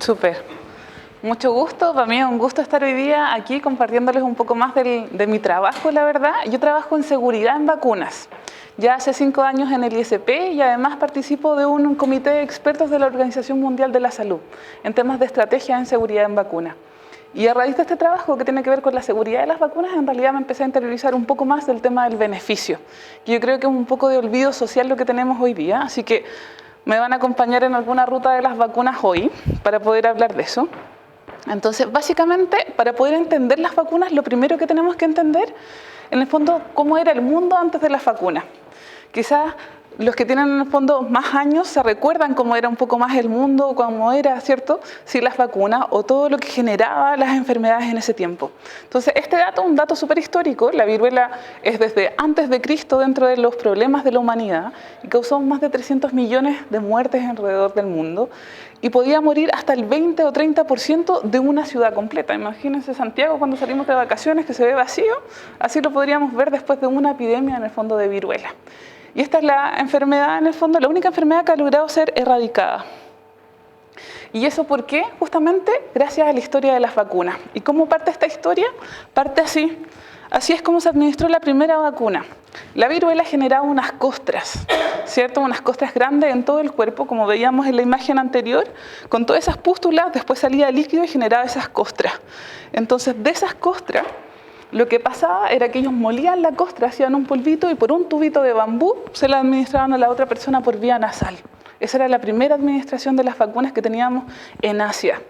Súper. Mucho gusto, para mí es un gusto estar hoy día aquí compartiéndoles un poco más de mi trabajo, la verdad. Yo trabajo en seguridad en vacunas. Ya hace 5 años en el ISP y además participo de un comité de expertos de la Organización Mundial de la Salud en temas de estrategia en seguridad en vacunas. Y a raíz de este trabajo que tiene que ver con la seguridad de las vacunas, en realidad me empecé a interiorizar un poco más del tema del beneficio, que yo creo que es un poco de olvido social lo que tenemos hoy día, así que me van a acompañar en alguna ruta de las vacunas hoy para poder hablar de eso. Entonces, básicamente, para poder entender las vacunas, lo primero que tenemos que entender, en el fondo, cómo era el mundo antes de las vacunas. Quizás los que tienen en el fondo más años se recuerdan cómo era un poco más el mundo, cómo era, ¿cierto?, sin las vacunas o todo lo que generaba las enfermedades en ese tiempo. Entonces, este dato, un dato súper histórico, la viruela es desde antes de Cristo dentro de los problemas de la humanidad y causó más de 300 millones de muertes alrededor del mundo y podía morir hasta el 20 o 30% de una ciudad completa. Imagínense Santiago cuando salimos de vacaciones que se ve vacío, así lo podríamos ver después de una epidemia en el fondo de viruela. Y esta es la enfermedad, en el fondo, la única enfermedad que ha logrado ser erradicada. ¿Y eso por qué? Justamente gracias a la historia de las vacunas. ¿Y cómo parte esta historia? Parte así. Así es como se administró la primera vacuna. La viruela generaba unas costras, ¿cierto? Unas costras grandes en todo el cuerpo, como veíamos en la imagen anterior, con todas esas pústulas, después salía líquido y generaba esas costras. Entonces, de esas costras, lo que pasaba era que ellos molían la costra, hacían un polvito y por un tubito de bambú se la administraban a la otra persona por vía nasal. Esa era la primera administración de las vacunas que teníamos en Asia.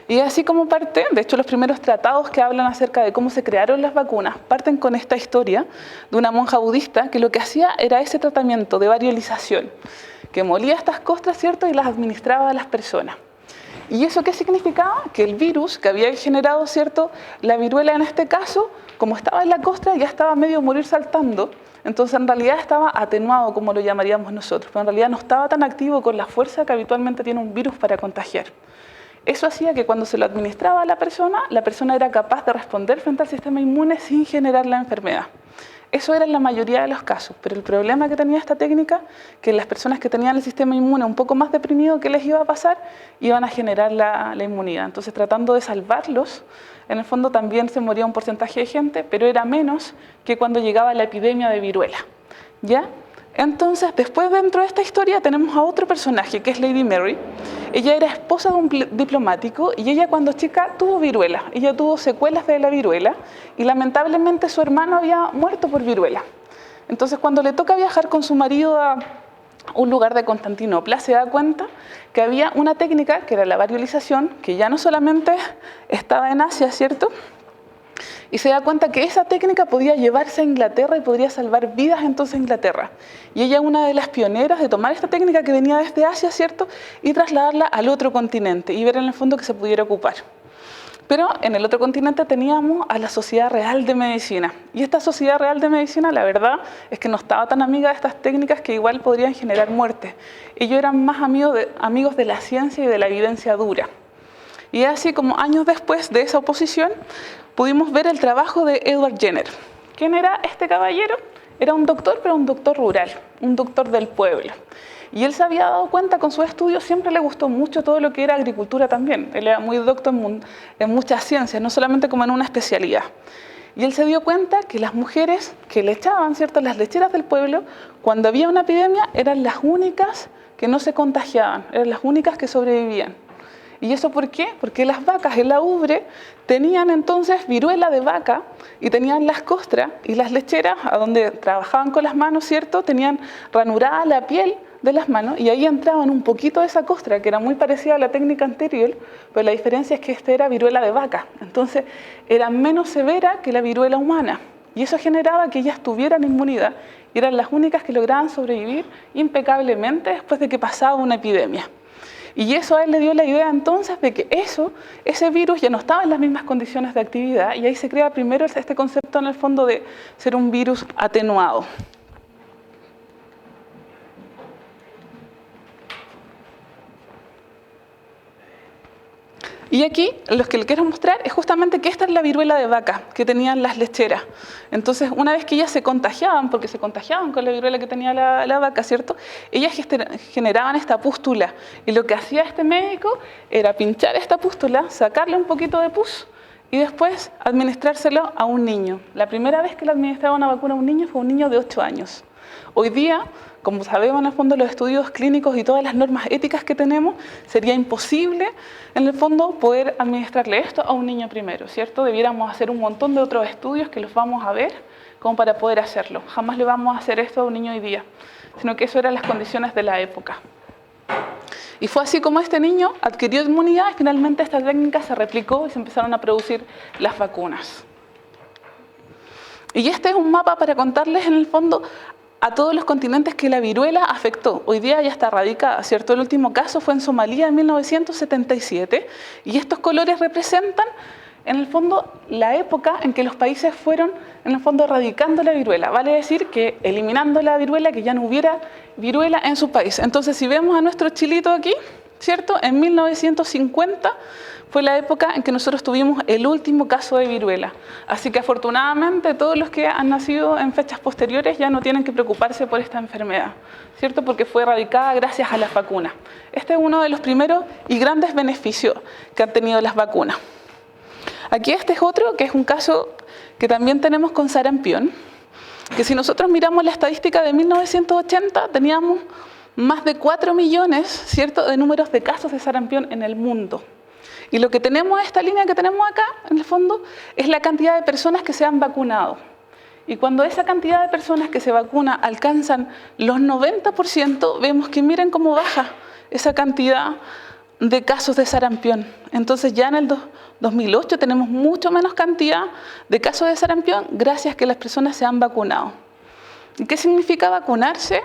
Y así como parte, de hecho los primeros tratados que hablan acerca de cómo se crearon las vacunas parten con esta historia de una monja budista que lo que hacía era ese tratamiento de variolización, que molía estas costras, ¿cierto?, y las administraba a las personas. ¿Y eso qué significaba? Que el virus que había generado, ¿cierto?, la viruela en este caso, como estaba en la costra, ya estaba medio morir saltando, entonces en realidad estaba atenuado, como lo llamaríamos nosotros, pero en realidad no estaba tan activo con la fuerza que habitualmente tiene un virus para contagiar. Eso hacía que cuando se lo administraba a la persona era capaz de responder frente al sistema inmune sin generar la enfermedad. Eso era en la mayoría de los casos, pero el problema que tenía esta técnica, que las personas que tenían el sistema inmune un poco más deprimido, ¿qué les iba a pasar? Iban a generar la inmunidad. Entonces, tratando de salvarlos, en el fondo también se moría un porcentaje de gente, pero era menos que cuando llegaba la epidemia de viruela, ¿ya? Entonces, después dentro de esta historia tenemos a otro personaje, que es Lady Mary. Ella era esposa de un diplomático y ella cuando chica tuvo viruela. Ella tuvo secuelas de la viruela y lamentablemente su hermano había muerto por viruela. Entonces, cuando le toca viajar con su marido a un lugar de Constantinopla, se da cuenta que había una técnica, que era la variolización, que ya no solamente estaba en Asia, ¿cierto?, y se da cuenta que esa técnica podía llevarse a Inglaterra y podría salvar vidas entonces en Inglaterra. Y ella es una de las pioneras de tomar esta técnica que venía desde Asia, ¿cierto?, y trasladarla al otro continente y ver en el fondo que se pudiera ocupar. Pero en el otro continente teníamos a la Sociedad Real de Medicina. Y esta Sociedad Real de Medicina, la verdad, es que no estaba tan amiga de estas técnicas que igual podrían generar muerte. Ellos eran más amigos de la ciencia y de la evidencia dura. Y así como años después de esa oposición, pudimos ver el trabajo de Edward Jenner. ¿Quién era este caballero? Era un doctor, pero un doctor rural, un doctor del pueblo. Y él se había dado cuenta con sus estudios, siempre le gustó mucho todo lo que era agricultura también. Él era muy doctor en muchas ciencias, no solamente como en una especialidad. Y él se dio cuenta que las mujeres que le echaban, ¿cierto?, las lecheras del pueblo, cuando había una epidemia, eran las únicas que no se contagiaban, eran las únicas que sobrevivían. ¿Y eso por qué? Porque las vacas en la ubre tenían entonces viruela de vaca y tenían las costras y las lecheras, a donde trabajaban con las manos, ¿cierto?, tenían ranurada la piel de las manos y ahí entraban un poquito de esa costra, que era muy parecida a la técnica anterior, pero la diferencia es que esta era viruela de vaca. Entonces era menos severa que la viruela humana y eso generaba que ellas tuvieran inmunidad y eran las únicas que lograban sobrevivir impecablemente después de que pasaba una epidemia. Y eso a él le dio la idea entonces de que ese virus ya no estaba en las mismas condiciones de actividad y ahí se crea primero este concepto en el fondo de ser un virus atenuado. Y aquí lo que les quiero mostrar es justamente que esta es la viruela de vaca que tenían las lecheras. Entonces, una vez que ellas se contagiaban, porque se contagiaban con la viruela que tenía la vaca, ¿cierto? Ellas generaban esta pústula. Y lo que hacía este médico era pinchar esta pústula, sacarle un poquito de pus y después administrárselo a un niño. La primera vez que le administraba una vacuna a un niño fue un niño de 8 años. Hoy día, como sabemos en el fondo los estudios clínicos y todas las normas éticas que tenemos, sería imposible en el fondo poder administrarle esto a un niño primero, ¿cierto? Debiéramos hacer un montón de otros estudios que los vamos a ver como para poder hacerlo. Jamás le vamos a hacer esto a un niño hoy día, sino que eso eran las condiciones de la época. Y fue así como este niño adquirió inmunidad y finalmente esta técnica se replicó y se empezaron a producir las vacunas. Y este es un mapa para contarles en el fondo a todos los continentes que la viruela afectó. Hoy día ya está erradicada, ¿cierto? El último caso fue en Somalia en 1977 y estos colores representan en el fondo la época en que los países fueron en el fondo erradicando la viruela. Vale decir que eliminando la viruela, que ya no hubiera viruela en su país. Entonces, si vemos a nuestro chilito aquí, ¿cierto? En 1950 fue la época en que nosotros tuvimos el último caso de viruela. Así que afortunadamente todos los que han nacido en fechas posteriores ya no tienen que preocuparse por esta enfermedad, ¿cierto? Porque fue erradicada gracias a las vacunas. Este es uno de los primeros y grandes beneficios que han tenido las vacunas. Aquí este es otro, que es un caso que también tenemos con sarampión, que si nosotros miramos la estadística de 1980, teníamos más de 4 millones, ¿cierto?, de números de casos de sarampión en el mundo. Y lo que tenemos, esta línea que tenemos acá, en el fondo, es la cantidad de personas que se han vacunado. Y cuando esa cantidad de personas que se vacunan alcanzan los 90%, vemos que miren cómo baja esa cantidad de casos de sarampión. Entonces ya en el 2008 tenemos mucho menos cantidad de casos de sarampión gracias a que las personas se han vacunado. ¿Y qué significa vacunarse?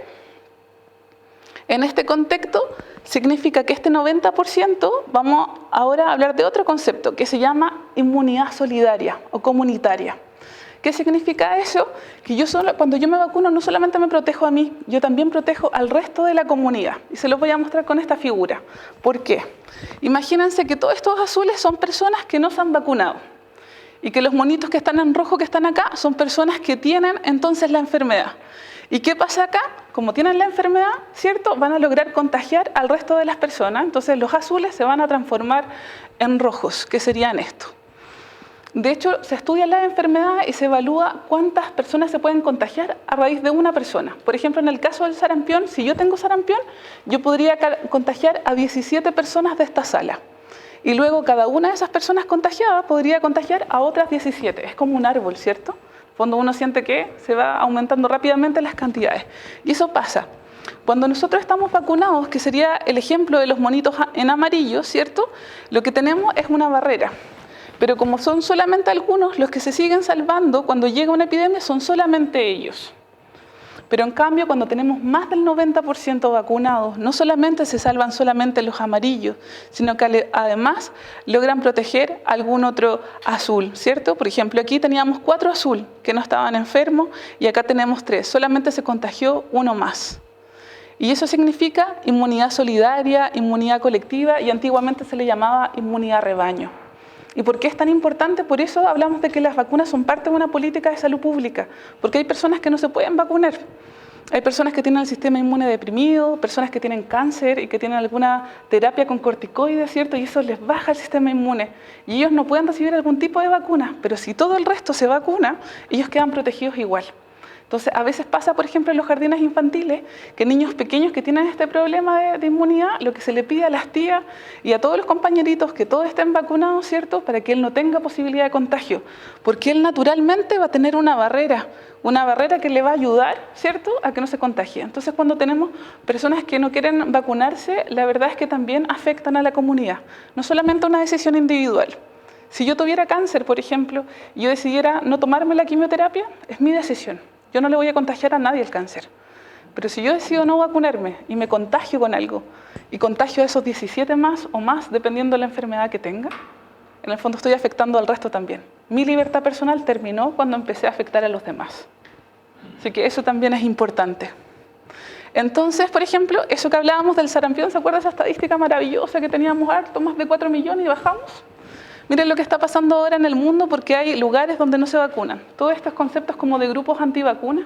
En este contexto significa que este 90%, vamos ahora a hablar de otro concepto que se llama inmunidad solidaria o comunitaria. ¿Qué significa eso? Que cuando yo me vacuno no solamente me protejo a mí, yo también protejo al resto de la comunidad. Y se los voy a mostrar con esta figura. ¿Por qué? Imagínense que todos estos azules son personas que no se han vacunado. Y que los monitos que están en rojo que están acá son personas que tienen entonces la enfermedad. ¿Y qué pasa acá? Como tienen la enfermedad, ¿cierto?, van a lograr contagiar al resto de las personas. Entonces los azules se van a transformar en rojos, que serían esto. De hecho, se estudia la enfermedad y se evalúa cuántas personas se pueden contagiar a raíz de una persona. Por ejemplo, en el caso del sarampión, si yo tengo sarampión, yo podría contagiar a 17 personas de esta sala. Y luego cada una de esas personas contagiadas podría contagiar a otras 17. Es como un árbol, ¿cierto? Cuando uno siente que se va aumentando rápidamente las cantidades. Y eso pasa. Cuando nosotros estamos vacunados, que sería el ejemplo de los monitos en amarillo, ¿cierto?, lo que tenemos es una barrera. Pero como son solamente algunos, los que se siguen salvando cuando llega una epidemia son solamente ellos. Pero en cambio, cuando tenemos más del 90% vacunados, no solamente se salvan solamente los amarillos, sino que además logran proteger algún otro azul, ¿cierto? Por ejemplo, aquí teníamos 4 azul que no estaban enfermos y acá tenemos 3, solamente se contagió uno más. Y eso significa inmunidad solidaria, inmunidad colectiva y antiguamente se le llamaba inmunidad rebaño. ¿Y por qué es tan importante? Por eso hablamos de que las vacunas son parte de una política de salud pública, porque hay personas que no se pueden vacunar. Hay personas que tienen el sistema inmune deprimido, personas que tienen cáncer y que tienen alguna terapia con corticoides, ¿cierto? Y eso les baja el sistema inmune. Y ellos no pueden recibir algún tipo de vacuna, pero si todo el resto se vacuna, ellos quedan protegidos igual. Entonces, a veces pasa, por ejemplo, en los jardines infantiles, que niños pequeños que tienen este problema de inmunidad, lo que se le pide a las tías y a todos los compañeritos que todos estén vacunados, ¿cierto?, para que él no tenga posibilidad de contagio, porque él naturalmente va a tener una barrera que le va a ayudar, ¿cierto?, a que no se contagie. Entonces, cuando tenemos personas que no quieren vacunarse, la verdad es que también afectan a la comunidad, no solamente una decisión individual. Si yo tuviera cáncer, por ejemplo, y yo decidiera no tomarme la quimioterapia, es mi decisión. Yo no le voy a contagiar a nadie el cáncer. Pero si yo decido no vacunarme y me contagio con algo, y contagio a esos 17 más o más, dependiendo de la enfermedad que tenga, en el fondo estoy afectando al resto también. Mi libertad personal terminó cuando empecé a afectar a los demás. Así que eso también es importante. Entonces, por ejemplo, eso que hablábamos del sarampión, ¿se acuerda esa estadística maravillosa que teníamos harto, más de 4 millones y bajamos? Miren lo que está pasando ahora en el mundo porque hay lugares donde no se vacunan. Todos estos conceptos como de grupos antivacunas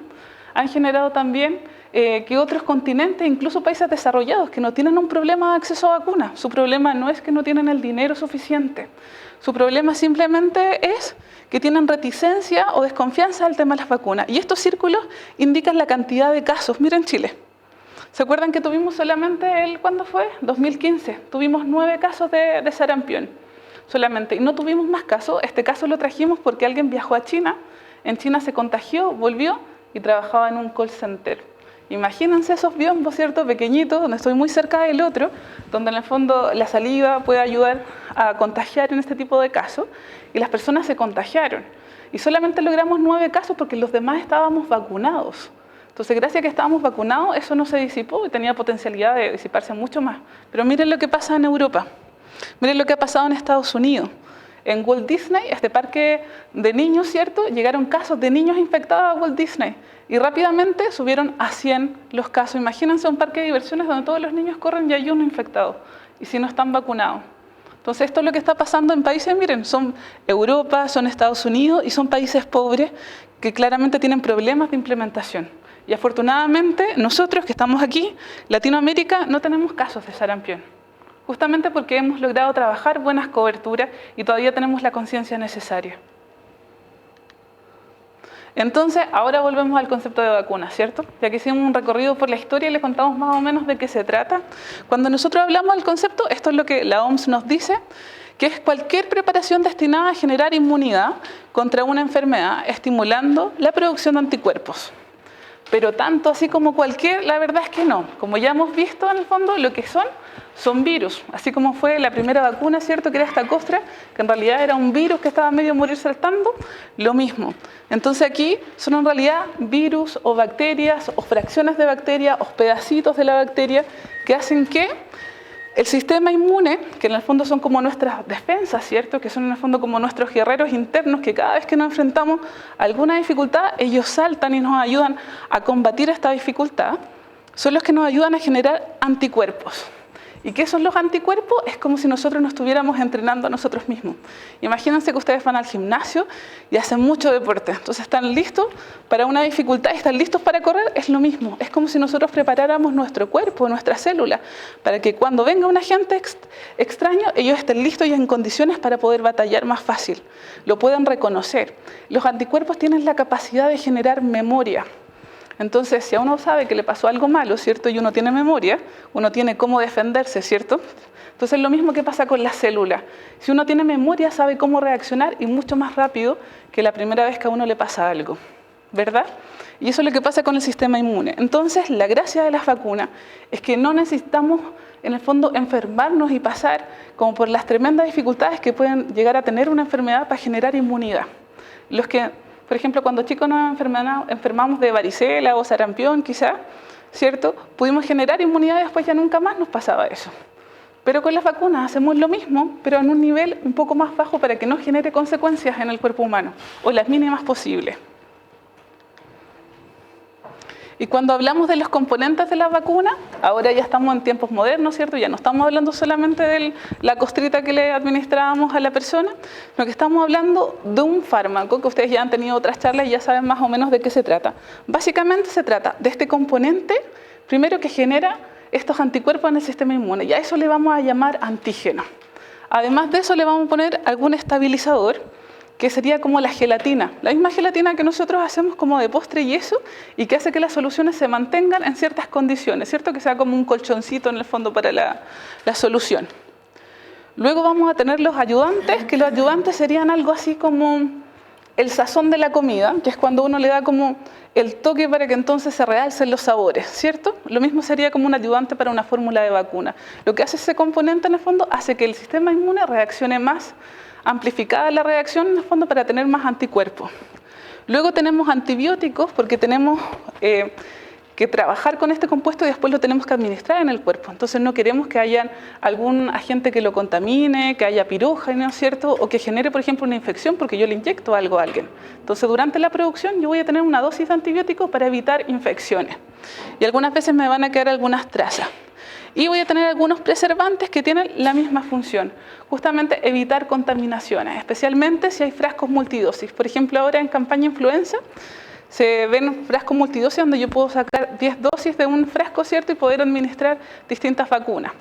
han generado también que otros continentes, incluso países desarrollados, que no tienen un problema de acceso a vacunas. Su problema no es que no tienen el dinero suficiente. Su problema simplemente es que tienen reticencia o desconfianza al tema de las vacunas. Y estos círculos indican la cantidad de casos. Miren Chile. ¿Se acuerdan que tuvimos solamente ¿cuándo fue? 2015. Tuvimos 9 casos de sarampión solamente. Y no tuvimos más casos. Este caso lo trajimos porque alguien viajó a China. En China se contagió, volvió y trabajaba en un call center. Imagínense esos biombos, ¿cierto? Pequeñitos, donde estoy muy cerca del otro, donde en el fondo la saliva puede ayudar a contagiar en este tipo de casos. Y las personas se contagiaron. Y solamente logramos 9 casos porque los demás estábamos vacunados. Entonces, gracias a que estábamos vacunados, eso no se disipó y tenía potencialidad de disiparse mucho más. Pero miren lo que pasa en Europa. Miren lo que ha pasado en Estados Unidos. En Walt Disney, este parque de niños, ¿cierto? Llegaron casos de niños infectados a Walt Disney y rápidamente subieron a 100 los casos. Imagínense un parque de diversiones donde todos los niños corren y hay uno infectado, y si no están vacunados. Entonces, esto es lo que está pasando en países, miren, son Europa, son Estados Unidos y son países pobres que claramente tienen problemas de implementación. Y afortunadamente, nosotros que estamos aquí, Latinoamérica, no tenemos casos de sarampión. Justamente porque hemos logrado trabajar buenas coberturas y todavía tenemos la conciencia necesaria. Entonces, ahora volvemos al concepto de vacuna, ¿cierto? Ya que hicimos un recorrido por la historia y les contamos más o menos de qué se trata. Cuando nosotros hablamos del concepto, esto es lo que la OMS nos dice, que es cualquier preparación destinada a generar inmunidad contra una enfermedad, estimulando la producción de anticuerpos. Pero tanto así como cualquier, la verdad es que no. Como ya hemos visto en el fondo, lo que son virus. Así como fue la primera vacuna, ¿cierto? Que era esta costra, que en realidad era un virus que estaba medio a morir saltando, lo mismo. Entonces aquí son en realidad virus o bacterias o fracciones de bacteria o pedacitos de la bacteria que hacen que el sistema inmune, que en el fondo son como nuestras defensas, ¿cierto? Que son en el fondo como nuestros guerreros internos, que cada vez que nos enfrentamos a alguna dificultad, ellos saltan y nos ayudan a combatir esta dificultad, son los que nos ayudan a generar anticuerpos. ¿Y qué son los anticuerpos? Es como si nosotros nos estuviéramos entrenando a nosotros mismos. Imagínense que ustedes van al gimnasio y hacen mucho deporte. Entonces están listos para una dificultad y están listos para correr. Es lo mismo. Es como si nosotros preparáramos nuestro cuerpo, nuestras células, para que cuando venga un agente extraño, ellos estén listos y en condiciones para poder batallar más fácil. Lo pueden reconocer. Los anticuerpos tienen la capacidad de generar memoria. Entonces, si a uno sabe que le pasó algo malo, ¿cierto? Y uno tiene memoria, uno tiene cómo defenderse, ¿cierto? Entonces, lo mismo que pasa con las células. Si uno tiene memoria, sabe cómo reaccionar y mucho más rápido que la primera vez que a uno le pasa algo, ¿verdad? Y eso es lo que pasa con el sistema inmune. Entonces, la gracia de las vacunas es que no necesitamos, en el fondo, enfermarnos y pasar como por las tremendas dificultades que pueden llegar a tener una enfermedad para generar inmunidad. Los que... Por ejemplo, cuando chicos nos enfermamos de varicela o sarampión, quizá, ¿cierto? Pudimos generar inmunidad y después ya nunca más nos pasaba eso. Pero con las vacunas hacemos lo mismo, pero en un nivel un poco más bajo para que no genere consecuencias en el cuerpo humano, o las mínimas posibles. Y cuando hablamos de los componentes de la vacuna, ahora ya estamos en tiempos modernos, ¿cierto? Ya no estamos hablando solamente de la costrita que le administrábamos a la persona, sino que estamos hablando de un fármaco, que ustedes ya han tenido otras charlas y ya saben más o menos de qué se trata. Básicamente se trata de este componente, primero que genera estos anticuerpos en el sistema inmune, y a eso le vamos a llamar antígeno. Además de eso le vamos a poner algún estabilizador, que sería como la gelatina, la misma gelatina que nosotros hacemos como de postre y eso, y que hace que las soluciones se mantengan en ciertas condiciones, ¿cierto? Que sea como un colchoncito en el fondo para la solución. Luego vamos a tener los ayudantes, que los ayudantes serían algo así como el sazón de la comida, que es cuando uno le da como el toque para que entonces se realcen los sabores, ¿cierto? Lo mismo sería como un ayudante para una fórmula de vacuna. Lo que hace ese componente en el fondo hace que el sistema inmune reaccione más amplificada la reacción en el fondo para tener más anticuerpos. Luego tenemos antibióticos porque tenemos que que trabajar con este compuesto y después lo tenemos que administrar en el cuerpo. Entonces no queremos que haya algún agente que lo contamine, que haya pirógeno, ¿cierto? O que genere, por ejemplo, una infección porque yo le inyecto algo a alguien. Entonces durante la producción yo voy a tener una dosis de antibióticos para evitar infecciones. Y algunas veces me van a quedar algunas trazas. Y voy a tener algunos preservantes que tienen la misma función, justamente evitar contaminaciones, especialmente si hay frascos multidosis. Por ejemplo, ahora en campaña influenza se ven frascos multidosis donde yo puedo sacar 10 dosis de un frasco, ¿cierto? Y poder administrar distintas vacunas.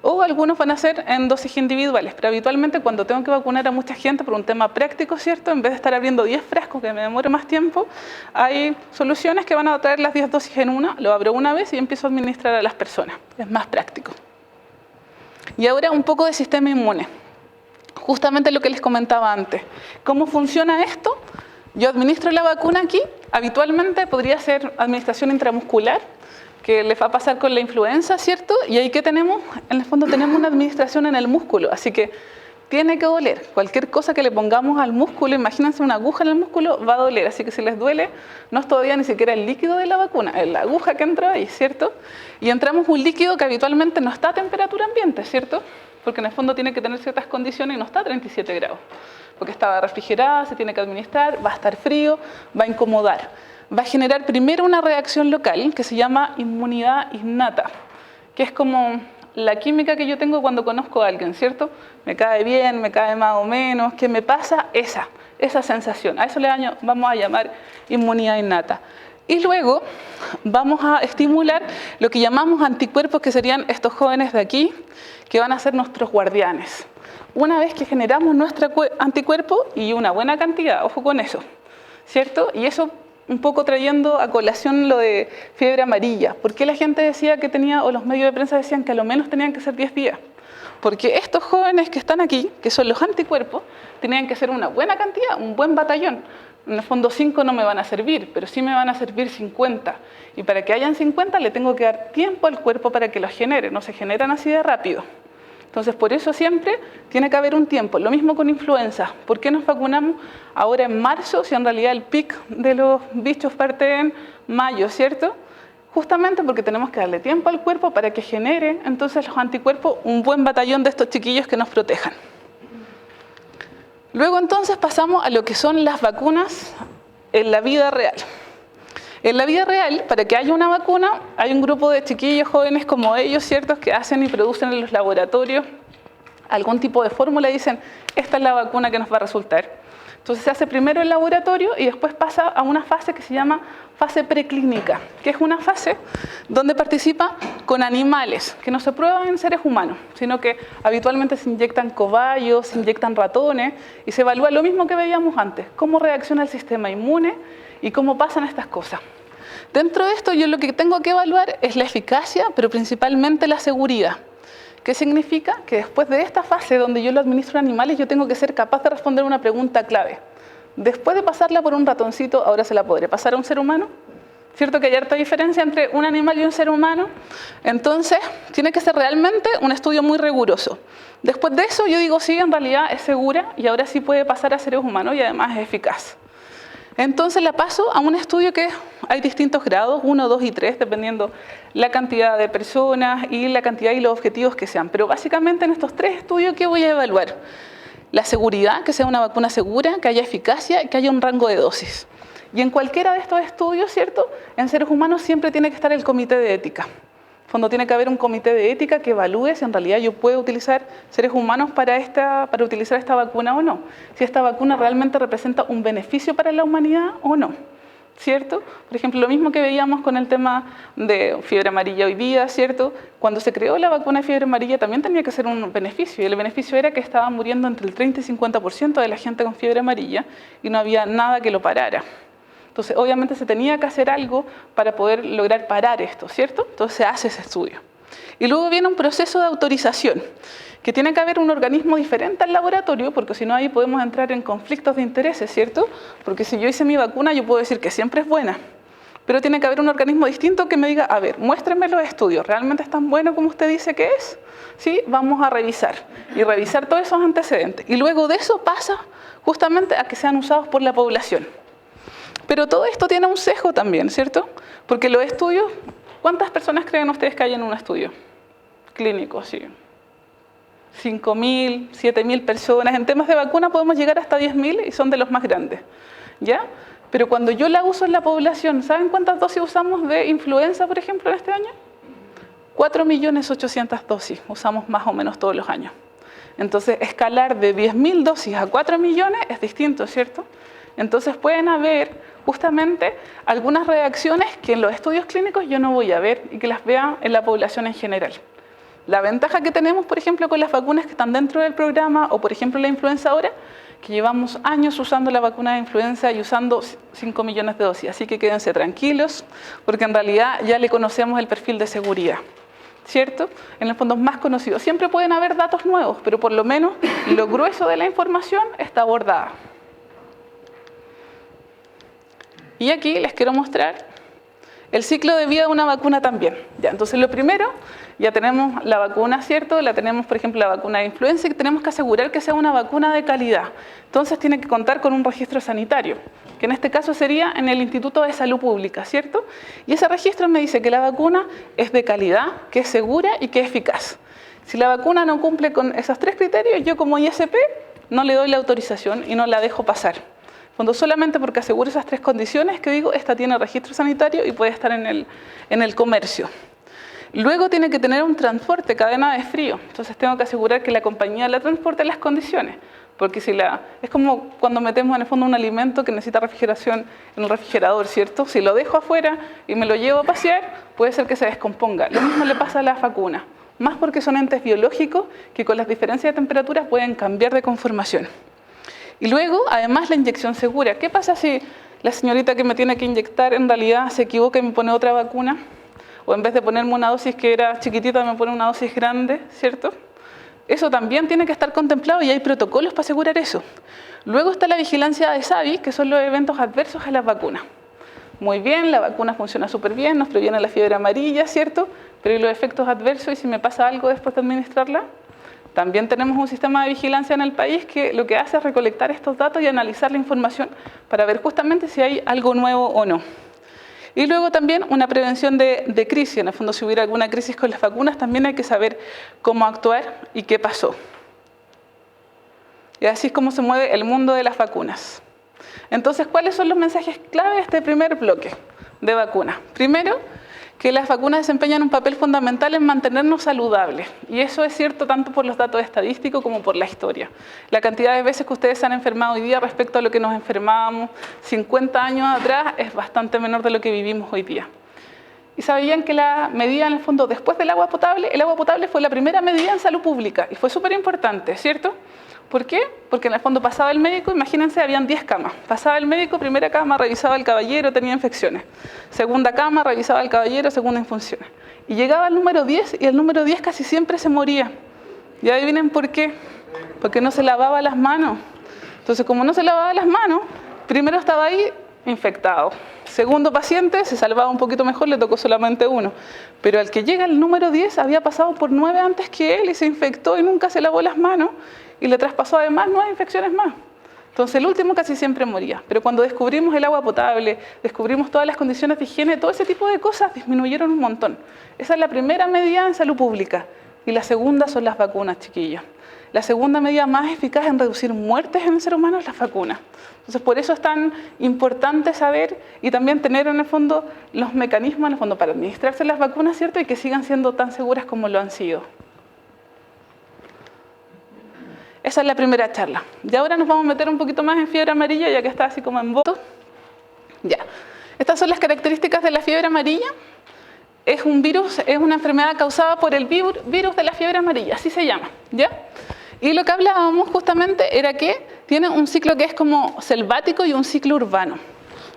O algunos van a ser en dosis individuales, pero habitualmente cuando tengo que vacunar a mucha gente por un tema práctico, ¿cierto? En vez de estar abriendo 10 frascos que me demore más tiempo, hay soluciones que van a traer las 10 dosis en una, lo abro una vez y empiezo a administrar a las personas. Es más práctico. Y ahora un poco de sistema inmune. Justamente lo que les comentaba antes. ¿Cómo funciona esto? Yo administro la vacuna aquí, habitualmente podría ser administración intramuscular, que les va a pasar con la influenza, ¿cierto? Y ahí que tenemos, en el fondo tenemos una administración en el músculo, así que tiene que doler. Cualquier cosa que le pongamos al músculo, imagínense una aguja en el músculo, va a doler, así que si les duele, no es todavía ni siquiera el líquido de la vacuna, es la aguja que entra ahí, ¿cierto? Y entramos un líquido que habitualmente no está a temperatura ambiente, ¿cierto? Porque en el fondo tiene que tener ciertas condiciones y no está a 37 grados, porque estaba refrigerada, se tiene que administrar, va a estar frío, va a incomodar. Va a generar primero una reacción local que se llama inmunidad innata, que es como la química que yo tengo cuando conozco a alguien, ¿cierto? Me cae bien, me cae más o menos, ¿qué me pasa? Esa sensación. A eso vamos a llamar inmunidad innata. Y luego vamos a estimular lo que llamamos anticuerpos, que serían estos jóvenes de aquí, que van a ser nuestros guardianes. Una vez que generamos nuestro anticuerpo, y una buena cantidad, ojo con eso, ¿cierto? Y eso un poco trayendo a colación lo de fiebre amarilla. ¿Por qué la gente decía que tenía, o los medios de prensa decían que a lo menos tenían que ser 10 días? Porque estos jóvenes que están aquí, que son los anticuerpos, tenían que ser una buena cantidad, un buen batallón. En el fondo 5 no me van a servir, pero sí me van a servir 50. Y para que hayan 50 le tengo que dar tiempo al cuerpo para que los genere, no se generan así de rápido. Entonces, por eso siempre tiene que haber un tiempo. Lo mismo con influenza. ¿Por qué nos vacunamos ahora en marzo, si en realidad el pic de los bichos parte en mayo, ¿cierto? Justamente porque tenemos que darle tiempo al cuerpo para que genere, entonces, los anticuerpos, un buen batallón de estos chiquillos que nos protejan. Luego, entonces, pasamos a lo que son las vacunas en la vida real. En la vida real, para que haya una vacuna, hay un grupo de chiquillos jóvenes como ellos, ¿ciertos?, que hacen y producen en los laboratorios algún tipo de fórmula y dicen, esta es la vacuna que nos va a resultar. Entonces se hace primero el laboratorio y después pasa a una fase que se llama fase preclínica, que es una fase donde participa con animales, que no se prueban en seres humanos, sino que habitualmente se inyectan cobayos, se inyectan ratones y se evalúa lo mismo que veíamos antes, cómo reacciona el sistema inmune y cómo pasan estas cosas. Dentro de esto yo lo que tengo que evaluar es la eficacia, pero principalmente la seguridad. ¿Qué significa? Que después de esta fase donde yo lo administro a animales, yo tengo que ser capaz de responder una pregunta clave. Después de pasarla por un ratoncito, ¿ahora se la podré pasar a un ser humano? ¿Cierto que hay harta diferencia entre un animal y un ser humano? Entonces, tiene que ser realmente un estudio muy riguroso. Después de eso, yo digo, sí, en realidad es segura y ahora sí puede pasar a seres humanos y además es eficaz. Entonces la paso a un estudio que hay distintos grados, 1, 2 y 3, dependiendo la cantidad de personas y la cantidad y los objetivos que sean. Pero básicamente en estos 3 estudios, ¿qué voy a evaluar? La seguridad, que sea una vacuna segura, que haya eficacia y que haya un rango de dosis. Y en cualquiera de estos estudios, ¿cierto?, en seres humanos siempre tiene que estar el comité de ética. En fondo tiene que haber un comité de ética que evalúe si en realidad yo puedo utilizar seres humanos para utilizar esta vacuna o no. Si esta vacuna realmente representa un beneficio para la humanidad o no, ¿cierto? Por ejemplo, lo mismo que veíamos con el tema de fiebre amarilla hoy día, ¿cierto? Cuando se creó la vacuna de fiebre amarilla también tenía que ser un beneficio. Y el beneficio era que estaban muriendo entre el 30 y 50% de la gente con fiebre amarilla y no había nada que lo parara. Entonces, obviamente se tenía que hacer algo para poder lograr parar esto, ¿cierto? Entonces se hace ese estudio. Y luego viene un proceso de autorización, que tiene que haber un organismo diferente al laboratorio, porque si no ahí podemos entrar en conflictos de intereses, ¿cierto? Porque si yo hice mi vacuna, yo puedo decir que siempre es buena, pero tiene que haber un organismo distinto que me diga, a ver, muéstrenme los estudios, ¿realmente es tan bueno como usted dice que es? Sí, vamos a revisar, y revisar todos esos antecedentes. Y luego de eso pasa justamente a que sean usados por la población. Pero todo esto tiene un sesgo también, ¿cierto? Porque los estudios, ¿cuántas personas creen ustedes que hay en un estudio clínico? Sí. 5.000, 7.000 personas. En temas de vacuna podemos llegar hasta 10.000 y son de los más grandes, ¿ya? Pero cuando yo la uso en la población, ¿saben cuántas dosis usamos de influenza, por ejemplo, en este año? 4.800.000 dosis usamos más o menos todos los años. Entonces, escalar de 10.000 dosis a 4 millones es distinto, ¿cierto? Entonces, pueden haber justamente algunas reacciones que en los estudios clínicos yo no voy a ver y que las vea en la población en general. La ventaja que tenemos, por ejemplo, con las vacunas que están dentro del programa, o por ejemplo la influenza ahora, que llevamos años usando la vacuna de influenza y usando 5 millones de dosis. Así que quédense tranquilos, porque en realidad ya le conocemos el perfil de seguridad, ¿cierto? En el fondo es más conocido. Siempre pueden haber datos nuevos, pero por lo menos lo grueso de la información está abordada. Y aquí les quiero mostrar el ciclo de vida de una vacuna también. Ya, entonces lo primero, ya tenemos la vacuna, ¿cierto? La tenemos, por ejemplo, la vacuna de influenza y tenemos que asegurar que sea una vacuna de calidad. Entonces tiene que contar con un registro sanitario, que en este caso sería en el Instituto de Salud Pública, ¿cierto? Y ese registro me dice que la vacuna es de calidad, que es segura y que es eficaz. Si la vacuna no cumple con esos 3 criterios, yo como ISP no le doy la autorización y no la dejo pasar. Cuando solamente porque aseguro esas 3 condiciones que digo, esta tiene registro sanitario y puede estar en el comercio. Luego tiene que tener un transporte, cadena de frío. Entonces tengo que asegurar que la compañía la transporte en las condiciones. Porque es como cuando metemos en el fondo un alimento que necesita refrigeración en el refrigerador, ¿cierto? Si lo dejo afuera y me lo llevo a pasear, puede ser que se descomponga. Lo mismo le pasa a las vacunas. Más porque son entes biológicos que con las diferencias de temperatura pueden cambiar de conformación. Y luego, además, la inyección segura. ¿Qué pasa si la señorita que me tiene que inyectar en realidad se equivoca y me pone otra vacuna? O en vez de ponerme una dosis que era chiquitita, me pone una dosis grande, ¿cierto? Eso también tiene que estar contemplado y hay protocolos para asegurar eso. Luego está la vigilancia de SAVI, que son los eventos adversos a las vacunas. Muy bien, la vacuna funciona súper bien, nos previene la fiebre amarilla, ¿cierto? Pero ¿y los efectos adversos? ¿Y si me pasa algo después de administrarla? También tenemos un sistema de vigilancia en el país que lo que hace es recolectar estos datos y analizar la información para ver justamente si hay algo nuevo o no. Y luego también una prevención de crisis. En el fondo, si hubiera alguna crisis con las vacunas, también hay que saber cómo actuar y qué pasó. Y así es como se mueve el mundo de las vacunas. Entonces, ¿cuáles son los mensajes clave de este primer bloque de vacunas? Primero, que las vacunas desempeñan un papel fundamental en mantenernos saludables. Y eso es cierto tanto por los datos estadísticos como por la historia. La cantidad de veces que ustedes se han enfermado hoy día respecto a lo que nos enfermábamos 50 años atrás es bastante menor de lo que vivimos hoy día. Y sabían que la medida, en el fondo, después del agua potable, el agua potable fue la primera medida en salud pública y fue súper importante, ¿cierto? ¿Por qué? Porque en el fondo pasaba el médico, imagínense, habían 10 camas. Pasaba el médico, primera cama, revisaba el caballero, tenía infecciones. Segunda cama, revisaba el caballero, segunda infecciones. Y llegaba el número 10 y el número 10 casi siempre se moría. ¿Y adivinen por qué? Porque no se lavaba las manos. Entonces, como no se lavaba las manos, primero estaba ahí infectado. Segundo paciente, se salvaba un poquito mejor, le tocó solamente 1. Pero al que llega el número 10 había pasado por 9 antes que él y se infectó y nunca se lavó las manos. Y le traspasó además 9 infecciones más. Entonces el último casi siempre moría. Pero cuando descubrimos el agua potable, descubrimos todas las condiciones de higiene, todo ese tipo de cosas disminuyeron un montón. Esa es la primera medida en salud pública. Y la segunda son las vacunas, chiquillos. La segunda medida más eficaz en reducir muertes en el ser humano es la vacuna. Entonces por eso es tan importante saber y también tener en el fondo los mecanismos en el fondo para administrarse las vacunas, ¿cierto? Y que sigan siendo tan seguras como lo han sido. Esa es la primera charla. Y ahora nos vamos a meter un poquito más en fiebre amarilla, ya que está así como en voto. Ya. Estas son las características de la fiebre amarilla. Es un virus, es una enfermedad causada por el virus de la fiebre amarilla, así se llama, ¿ya? Y lo que hablábamos justamente era que tiene un ciclo que es como selvático y un ciclo urbano.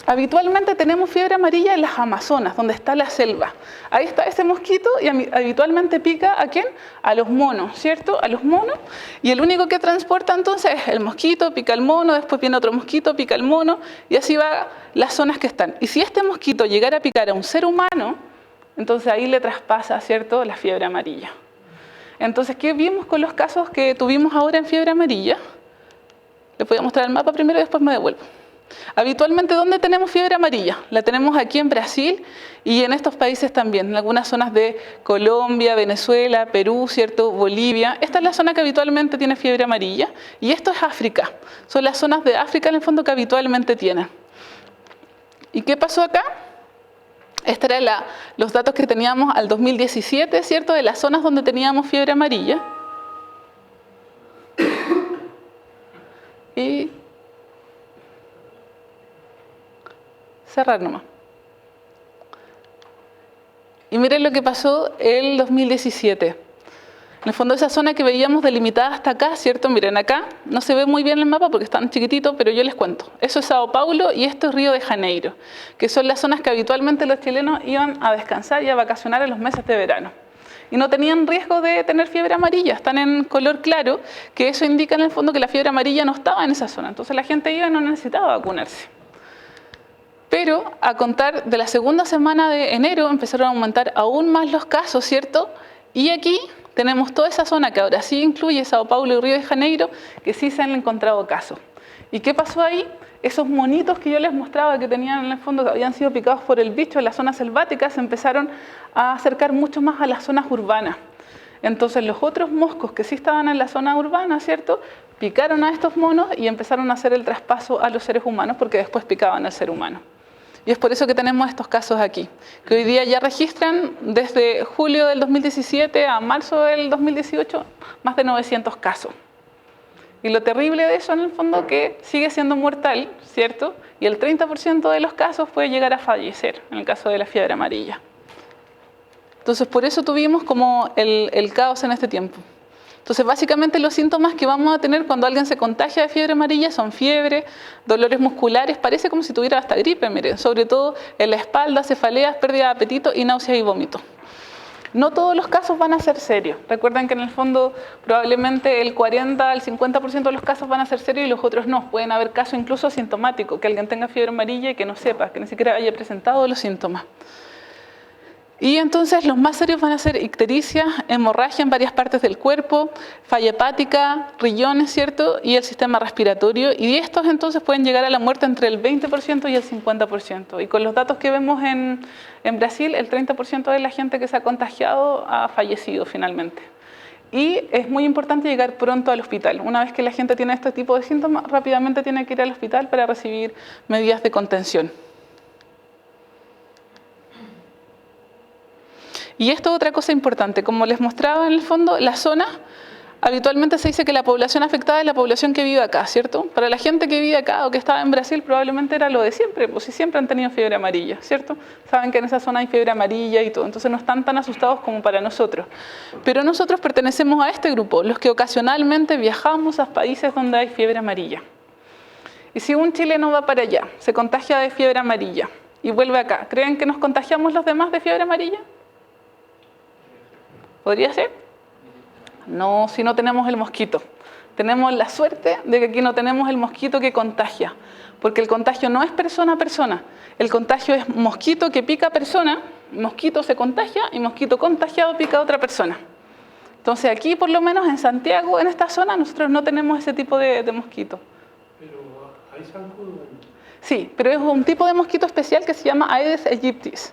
Habitualmente tenemos fiebre amarilla en las Amazonas, donde está la selva. Ahí está ese mosquito y habitualmente pica ¿a quién? A los monos, ¿cierto? A los monos. Y el único que transporta entonces es el mosquito, pica el mono, después viene otro mosquito, pica el mono, y así va las zonas que están. Y si este mosquito llegara a picar a un ser humano, entonces ahí le traspasa, ¿cierto?, la fiebre amarilla. Entonces, ¿qué vimos con los casos que tuvimos ahora en fiebre amarilla? Les voy a mostrar el mapa primero y después me devuelvo. Habitualmente, ¿dónde tenemos fiebre amarilla? La tenemos aquí en Brasil y en estos países también, en algunas zonas de Colombia, Venezuela, Perú, ¿cierto? Bolivia. Esta es la zona que habitualmente tiene fiebre amarilla y esto es África. Son las zonas de África en el fondo que habitualmente tienen. ¿Y qué pasó acá? Estos eran los datos que teníamos al 2017, ¿cierto? De las zonas donde teníamos fiebre amarilla. Y cerrar nomás. Y miren lo que pasó el 2017. En el fondo esa zona que veíamos delimitada hasta acá, ¿cierto? Miren acá, no se ve muy bien el mapa porque están chiquititos, pero yo les cuento. Eso es Sao Paulo y esto es Río de Janeiro, que son las zonas que habitualmente los chilenos iban a descansar y a vacacionar en los meses de verano. Y no tenían riesgo de tener fiebre amarilla, están en color claro, que eso indica en el fondo que la fiebre amarilla no estaba en esa zona. Entonces la gente iba y no necesitaba vacunarse. Pero a contar de la segunda semana de enero empezaron a aumentar aún más los casos, ¿cierto? Y aquí tenemos toda esa zona que ahora sí incluye Sao Paulo y Río de Janeiro, que sí se han encontrado casos. ¿Y qué pasó ahí? Esos monitos que yo les mostraba que tenían en el fondo, que habían sido picados por el bicho en las zonas selváticas, se empezaron a acercar mucho más a las zonas urbanas. Entonces los otros moscos que sí estaban en la zona urbana, ¿cierto?, picaron a estos monos y empezaron a hacer el traspaso a los seres humanos porque después picaban al ser humano. Y es por eso que tenemos estos casos aquí, que hoy día ya registran desde julio del 2017 a marzo del 2018 más de 900 casos. Y lo terrible de eso en el fondo que sigue siendo mortal, ¿cierto? Y el 30% de los casos puede llegar a fallecer en el caso de la fiebre amarilla. Entonces por eso tuvimos como el caos en este tiempo. Entonces básicamente los síntomas que vamos a tener cuando alguien se contagia de fiebre amarilla son fiebre, dolores musculares, parece como si tuviera hasta gripe, miren, sobre todo en la espalda, cefaleas, pérdida de apetito y náuseas y vómitos. No todos los casos van a ser serios. Recuerden que en el fondo probablemente el 40 al 50% de los casos van a ser serios y los otros no. Pueden haber casos incluso asintomáticos, que alguien tenga fiebre amarilla y que no sepa, que ni siquiera haya presentado los síntomas. Y entonces los más serios van a ser ictericia, hemorragia en varias partes del cuerpo, falla hepática, riñones, ¿cierto? Y el sistema respiratorio. Y estos entonces pueden llegar a la muerte entre el 20% y el 50%. Y con los datos que vemos en Brasil, el 30% de la gente que se ha contagiado ha fallecido finalmente. Y es muy importante llegar pronto al hospital. Una vez que la gente tiene este tipo de síntomas, rápidamente tiene que ir al hospital para recibir medidas de contención. Y esto es otra cosa importante, como les mostraba en el fondo, la zona, habitualmente se dice que la población afectada es la población que vive acá, ¿cierto? Para la gente que vive acá o que estaba en Brasil probablemente era lo de siempre, pues si siempre han tenido fiebre amarilla, ¿cierto? Saben que en esa zona hay fiebre amarilla y todo, entonces no están tan asustados como para nosotros. Pero nosotros pertenecemos a este grupo, los que ocasionalmente viajamos a países donde hay fiebre amarilla. Y si un chileno va para allá, se contagia de fiebre amarilla y vuelve acá, ¿creen que nos contagiamos los demás de fiebre amarilla? ¿Podría ser? No, si no tenemos el mosquito. Tenemos la suerte de que aquí no tenemos el mosquito que contagia, porque el contagio no es persona a persona. El contagio es mosquito que pica a persona, mosquito se contagia y mosquito contagiado pica a otra persona. Entonces aquí, por lo menos en Santiago, en esta zona, nosotros no tenemos ese tipo de mosquito. Pero hay zancudo. Sí, pero es un tipo de mosquito especial que se llama Aedes aegyptis.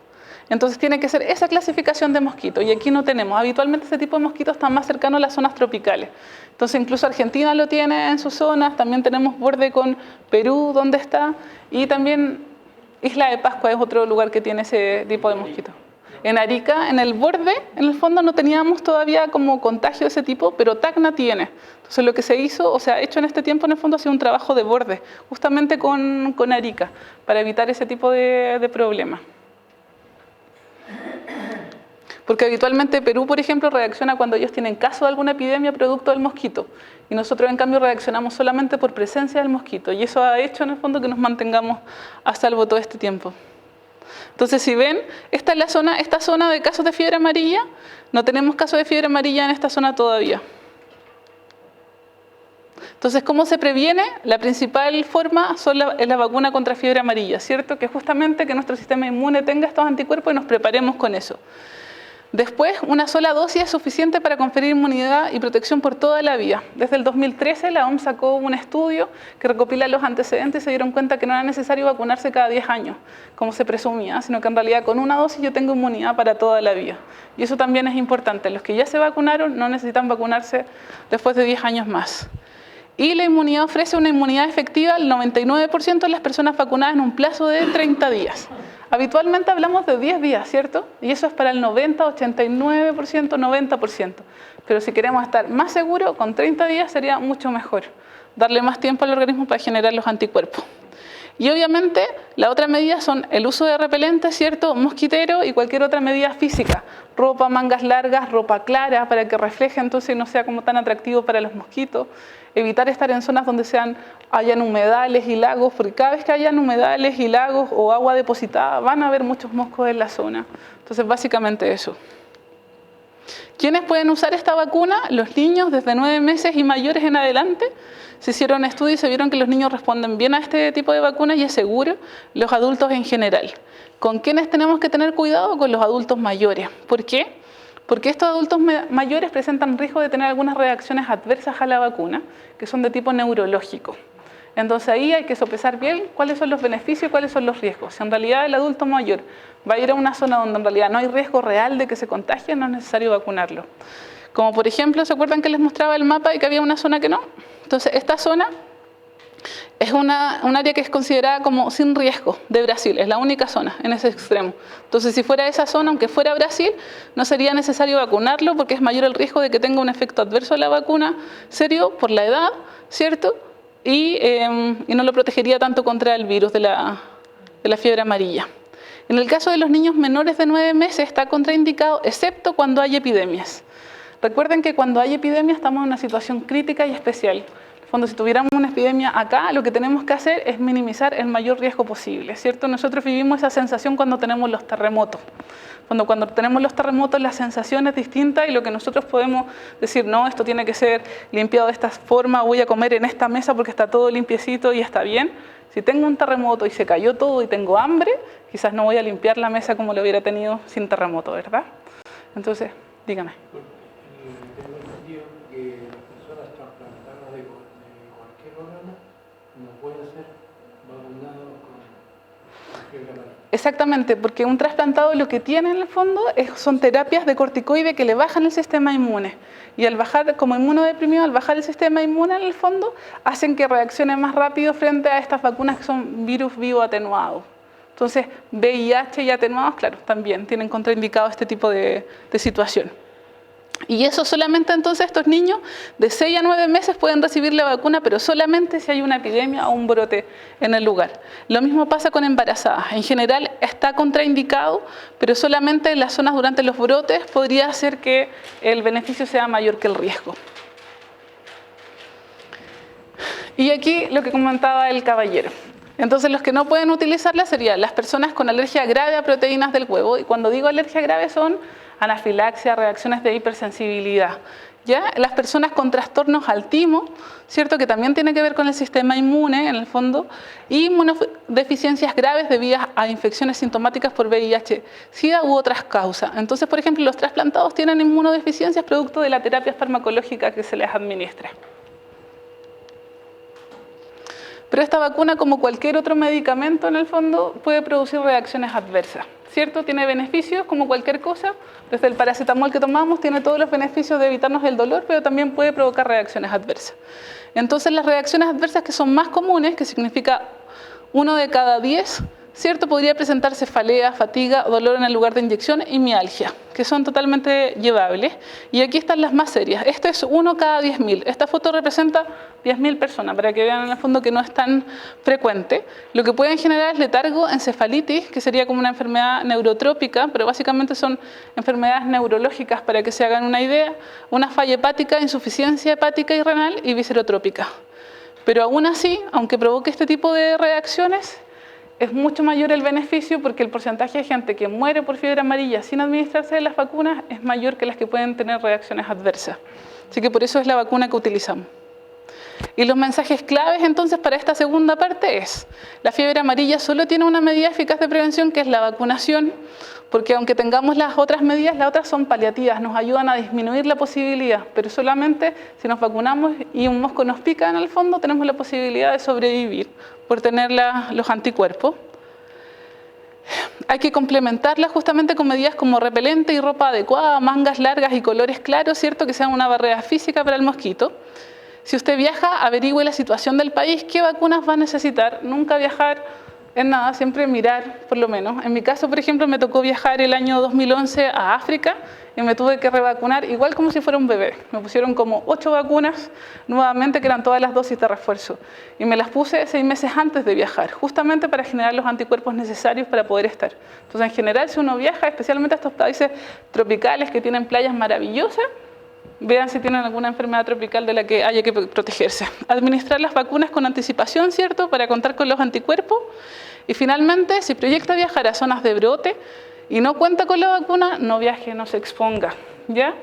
Entonces tiene que ser esa clasificación de mosquito y aquí no tenemos. Habitualmente ese tipo de mosquitos están más cercanos a las zonas tropicales. Entonces incluso Argentina lo tiene en sus zonas, también tenemos borde con Perú donde está y también Isla de Pascua es otro lugar que tiene ese tipo de mosquito. En Arica, en el borde, en el fondo no teníamos todavía como contagio de ese tipo, pero Tacna tiene. Entonces lo que se hizo o se ha hecho en este tiempo en el fondo ha sido un trabajo de borde, justamente con Arica, para evitar ese tipo de problemas. Porque habitualmente Perú, por ejemplo, reacciona cuando ellos tienen caso de alguna epidemia producto del mosquito. Y nosotros, en cambio, reaccionamos solamente por presencia del mosquito. Y eso ha hecho, en el fondo, que nos mantengamos a salvo todo este tiempo. Entonces, si ven, esta es esta zona de casos de fiebre amarilla. No tenemos casos de fiebre amarilla en esta zona todavía. Entonces, ¿cómo se previene? La principal forma es la vacuna contra fiebre amarilla, ¿cierto? Que justamente que nuestro sistema inmune tenga estos anticuerpos y nos preparemos con eso. Después, una sola dosis es suficiente para conferir inmunidad y protección por toda la vida. Desde el 2013, la OMS sacó un estudio que recopila los antecedentes y se dieron cuenta que no era necesario vacunarse cada 10 años, como se presumía, sino que en realidad con una dosis yo tengo inmunidad para toda la vida. Y eso también es importante. Los que ya se vacunaron no necesitan vacunarse después de 10 años más. Y la inmunidad ofrece una inmunidad efectiva al 99% de las personas vacunadas en un plazo de 30 días. Habitualmente hablamos de 10 días, ¿cierto? Y eso es para el 90, 89%, 90%. Pero si queremos estar más seguros, con 30 días sería mucho mejor. Darle más tiempo al organismo para generar los anticuerpos. Y obviamente la otra medida son el uso de repelentes, ¿cierto? Mosquitero y cualquier otra medida física. Ropa, mangas largas, ropa clara para que refleje, entonces no sea como tan atractivo para los mosquitos. Evitar estar en zonas donde hayan humedales y lagos, porque cada vez que hayan humedales y lagos o agua depositada van a haber muchos moscos en la zona. Entonces básicamente eso. ¿Quiénes pueden usar esta vacuna? Los niños desde 9 meses y mayores en adelante. Se hicieron estudios y se vieron que los niños responden bien a este tipo de vacunas y es seguro. Los adultos en general. ¿Con quiénes tenemos que tener cuidado? Con los adultos mayores. ¿Por qué? Porque estos adultos mayores presentan riesgo de tener algunas reacciones adversas a la vacuna, que son de tipo neurológico. Entonces ahí hay que sopesar bien cuáles son los beneficios y cuáles son los riesgos. Si en realidad el adulto mayor va a ir a una zona donde en realidad no hay riesgo real de que se contagie, no es necesario vacunarlo. Como por ejemplo, ¿se acuerdan que les mostraba el mapa y que había una zona que no? Entonces esta zona es un área que es considerada como sin riesgo de Brasil, es la única zona en ese extremo. Entonces si fuera esa zona, aunque fuera Brasil, no sería necesario vacunarlo porque es mayor el riesgo de que tenga un efecto adverso a la vacuna serio por la edad, ¿cierto? Y no lo protegería tanto contra el virus de la fiebre amarilla. En el caso de los niños menores de 9 meses está contraindicado, excepto cuando hay epidemias. Recuerden que cuando hay epidemias estamos en una situación crítica y especial. Cuando si tuviéramos una epidemia acá, lo que tenemos que hacer es minimizar el mayor riesgo posible, ¿cierto? Nosotros vivimos esa sensación cuando tenemos los terremotos. Cuando tenemos los terremotos la sensación es distinta y lo que nosotros podemos decir, no, esto tiene que ser limpiado de esta forma, voy a comer en esta mesa porque está todo limpiecito y está bien. Si tengo un terremoto y se cayó todo y tengo hambre, quizás no voy a limpiar la mesa como lo hubiera tenido sin terremoto, ¿verdad? Entonces, dígame. Tengo entendido que las personas trasplantadas de cualquier órgano no pueden ser vacunados con fiebre amarilla. Exactamente, porque un trasplantado lo que tiene en el fondo son terapias de corticoide que le bajan el sistema inmune. Y al bajar, como inmunodeprimido, al bajar el sistema inmune en el fondo, hacen que reaccione más rápido frente a estas vacunas que son virus vivo atenuados. Entonces, VIH y atenuados, claro, también tienen contraindicado este tipo de situación. Y eso solamente entonces estos niños de 6 a 9 meses pueden recibir la vacuna, pero solamente si hay una epidemia o un brote en el lugar. Lo mismo pasa con embarazadas. En general está contraindicado, pero solamente en las zonas durante los brotes podría hacer que el beneficio sea mayor que el riesgo. Y aquí lo que comentaba el caballero. Entonces los que no pueden utilizarla serían las personas con alergia grave a proteínas del huevo. Y cuando digo alergia grave son anafilaxia, reacciones de hipersensibilidad. ¿Ya? Las personas con trastornos al timo, ¿cierto? Que también tiene que ver con el sistema inmune en el fondo, y inmunodeficiencias graves debidas a infecciones sintomáticas por VIH, SIDA u otras causas. Entonces, por ejemplo, los trasplantados tienen inmunodeficiencias producto de la terapia farmacológica que se les administra. Pero esta vacuna, como cualquier otro medicamento en el fondo, puede producir reacciones adversas, ¿cierto? Tiene beneficios como cualquier cosa, desde el paracetamol que tomamos tiene todos los beneficios de evitarnos el dolor, pero también puede provocar reacciones adversas. Entonces las reacciones adversas que son más comunes, que significa 1 de cada 10, ¿cierto? Podría presentar cefalea, fatiga, dolor en el lugar de inyección y mialgia, que son totalmente llevables. Y aquí están las más serias. Esto es 1 cada 10.000. Esta foto representa 10.000 personas, para que vean en el fondo que no es tan frecuente. Lo que pueden generar es letargo, encefalitis, que sería como una enfermedad neurotrópica, pero básicamente son enfermedades neurológicas, para que se hagan una idea. Una falla hepática, insuficiencia hepática y renal y viscerotrópica. Pero aún así, aunque provoque este tipo de reacciones, es mucho mayor el beneficio porque el porcentaje de gente que muere por fiebre amarilla sin administrarse las vacunas es mayor que las que pueden tener reacciones adversas. Así que por eso es la vacuna que utilizamos. Y los mensajes claves entonces para esta segunda parte es: la fiebre amarilla solo tiene una medida eficaz de prevención, que es la vacunación, porque aunque tengamos las otras medidas, las otras son paliativas, nos ayudan a disminuir la posibilidad, pero solamente si nos vacunamos y un mosco nos pica en el fondo, tenemos la posibilidad de sobrevivir por tener los anticuerpos. Hay que complementarla justamente con medidas como repelente y ropa adecuada, mangas largas y colores claros, ¿cierto? Que sean una barrera física para el mosquito. Si usted viaja, averigüe la situación del país, qué vacunas va a necesitar. Nunca viajar en nada, siempre mirar, por lo menos. En mi caso, por ejemplo, me tocó viajar el año 2011 a África y me tuve que revacunar igual como si fuera un bebé. Me pusieron como 8 vacunas nuevamente, que eran todas las dosis de refuerzo. Y me las puse 6 meses antes de viajar, justamente para generar los anticuerpos necesarios para poder estar. Entonces, en general, si uno viaja, especialmente a estos países tropicales que tienen playas maravillosas, vean si tienen alguna enfermedad tropical de la que haya que protegerse. Administrar las vacunas con anticipación, ¿cierto?, para contar con los anticuerpos. Y finalmente, si proyecta viajar a zonas de brote y no cuenta con la vacuna, no viaje, no se exponga, ¿ya?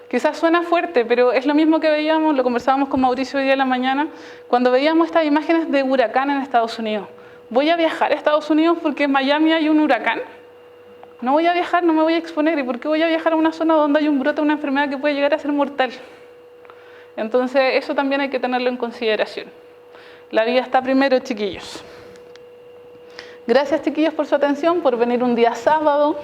Quizás suena fuerte, pero es lo mismo que veíamos, lo conversábamos con Mauricio hoy día en la mañana, cuando veíamos estas imágenes de huracán en Estados Unidos. ¿Voy a viajar a Estados Unidos porque en Miami hay un huracán? No voy a viajar, no me voy a exponer. ¿Y por qué voy a viajar a una zona donde hay un brote de una enfermedad que puede llegar a ser mortal? Entonces, eso también hay que tenerlo en consideración. La vida está primero, chiquillos. Gracias, chiquillos, por su atención, por venir un día sábado.